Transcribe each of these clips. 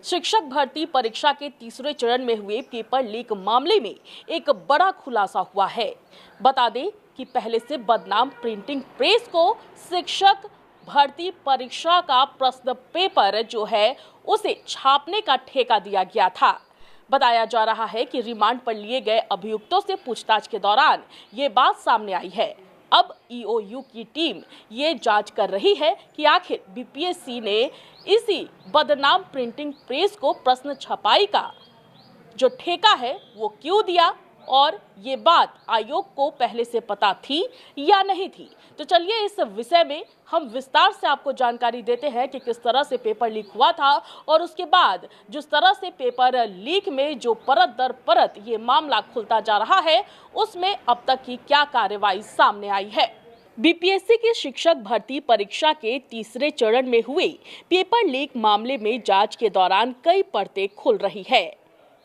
शिक्षक भर्ती परीक्षा के तीसरे चरण में हुए पेपर लीक मामले में एक बड़ा खुलासा हुआ है। बता दें कि पहले से बदनाम प्रिंटिंग प्रेस को शिक्षक भर्ती परीक्षा का प्रश्न पेपर जो है उसे छापने का ठेका दिया गया था। बताया जा रहा है कि रिमांड पर लिए गए अभियुक्तों से पूछताछ के दौरान ये बात सामने आई है। अब ईओयू की टीम ये जांच कर रही है कि आखिर बीपीएससी ने इसी बदनाम प्रिंटिंग प्रेस को प्रश्न छपाई का जो ठेका है वो क्यों दिया और ये बात आयोग को पहले से पता थी या नहीं थी। तो चलिए इस विषय में हम विस्तार से आपको जानकारी देते हैं कि किस तरह से पेपर लीक हुआ था और उसके बाद जिस तरह से पेपर लीक में जो परत दर परत ये मामला खुलता जा रहा है उसमें अब तक की क्या कार्रवाई सामने आई है। बीपीएससी की शिक्षक भर्ती परीक्षा के तीसरे चरण में हुए पेपर लीक मामले में जांच के दौरान कई परतें खुल रही है।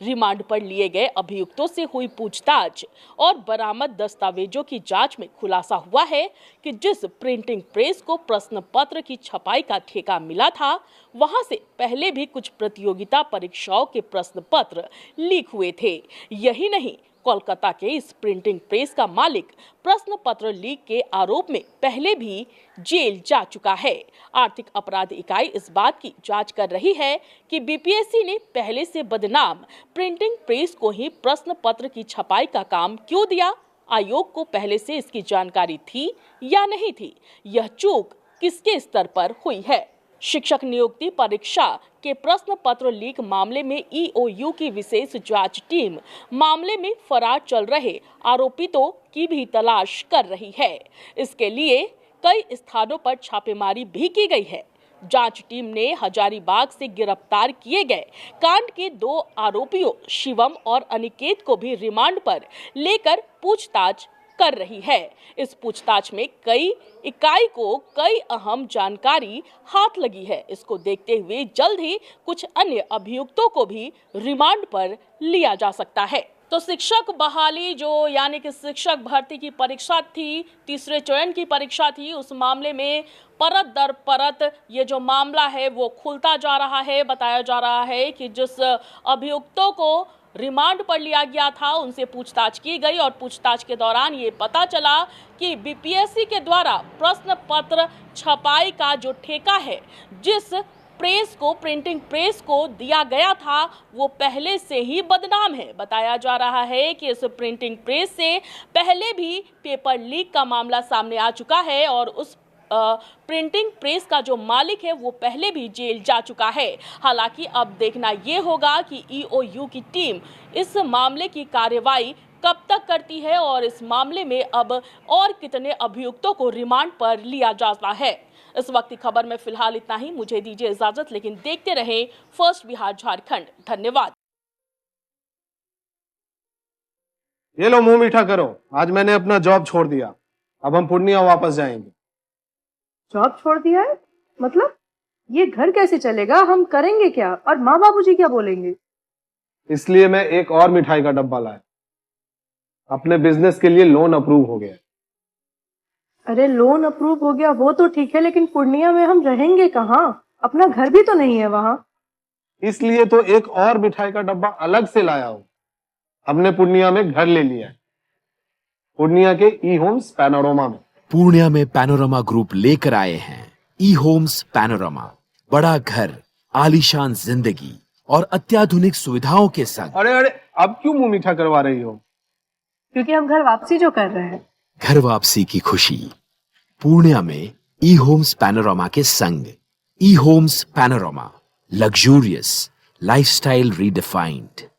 रिमांड पर लिए गए अभियुक्तों से हुई पूछताछ और बरामद दस्तावेजों की जांच में खुलासा हुआ है कि जिस प्रिंटिंग प्रेस को प्रश्न पत्र की छपाई का ठेका मिला था वहां से पहले भी कुछ प्रतियोगिता परीक्षाओं के प्रश्न पत्र लीक हुए थे। यही नहीं, कोलकाता के इस प्रिंटिंग प्रेस का मालिक प्रश्न पत्र लीक के आरोप में पहले भी जेल जा चुका है। आर्थिक अपराध इकाई इस बात की जांच कर रही है कि बीपीएससी ने पहले से बदनाम प्रिंटिंग प्रेस को ही प्रश्न पत्र की छपाई का काम क्यों दिया। आयोग को पहले से इसकी जानकारी थी या नहीं थी, यह चूक किसके स्तर पर हुई है। शिक्षक नियुक्ति परीक्षा के प्रश्न पत्र लीक मामले में ईओयू की विशेष जांच टीम मामले में फरार चल रहे आरोपितों की भी तलाश कर रही है। इसके लिए कई स्थानों पर छापेमारी भी की गई है। जांच टीम ने हजारीबाग से गिरफ्तार किए गए कांड के 2 आरोपियों शिवम और अनिकेत को भी रिमांड पर लेकर पूछताछ कर रही है। इस पूछताछ में इकाई को कई अहम जानकारी हाथ लगी है। इसको देखते हुए जल्द ही कुछ अन्य अभियुक्तों को भी रिमांड पर लिया जा सकता है। तो शिक्षक बहाली जो यानी कि शिक्षक भर्ती की परीक्षा थी, तीसरे चरण की परीक्षा थी, उस मामले में परत दर परत ये जो मामला है वो खुलता जा रहा है। बताया जा रहा है कि जिस अभियुक्तों को रिमांड पर लिया गया था उनसे पूछताछ की गई और पूछताछ के दौरान ये पता चला कि बीपीएससी के द्वारा प्रश्न पत्र छपाई का जो ठेका है जिस प्रेस को प्रिंटिंग प्रेस को दिया गया था वो पहले से ही बदनाम है। बताया जा रहा है कि इस प्रिंटिंग प्रेस से पहले भी पेपर लीक का मामला सामने आ चुका है और उस प्रिंटिंग प्रेस का जो मालिक है वो पहले भी जेल जा चुका है। हालांकि अब देखना ये होगा कि ईओयू की टीम इस मामले की कार्रवाई कब तक करती है और इस मामले में अब और कितने अभियुक्तों को रिमांड पर लिया जाता है। इस वक्त की खबर में फिलहाल इतना ही। मुझे दीजिए इजाजत, लेकिन देखते रहें फर्स्ट बिहार झारखंड। धन्यवाद। ये लो मुंह मीठा करो, आज मैंने अपना जॉब छोड़ दिया। अब हम पूर्णिया वापस जाएंगे। जॉब छोड़ दिया है? मतलब ये घर कैसे चलेगा? हम करेंगे क्या और माँ बाबूजी क्या बोलेंगे? इसलिए मैं एक और मिठाई का डब्बा लाया। अपने बिजनेस के लिए लोन अप्रूव हो गया। अरे लोन अप्रूव हो गया वो तो ठीक है, लेकिन पूर्णिया में हम रहेंगे कहाँ? अपना घर भी तो नहीं है वहाँ। इसलिए तो एक और मिठाई का डब्बा अलग से लाया हूँ। हमने पूर्णिया में घर ले लिया है, पूर्णिया के ई होम्स पैनोरमा में। पूर्णिया में पैनोरमा ग्रुप लेकर आए हैं ई होम्स पैनोरमा। बड़ा घर, आलीशान जिंदगी और अत्याधुनिक सुविधाओं के संग। अरे अरे, अब क्यों मुंह मीठा करवा रही हो? क्योंकि हम घर वापसी जो कर रहे हैं। घर वापसी की खुशी पूर्णिया में ई होम्स पैनोरमा के संग। E homes panorama, luxurious lifestyle redefined.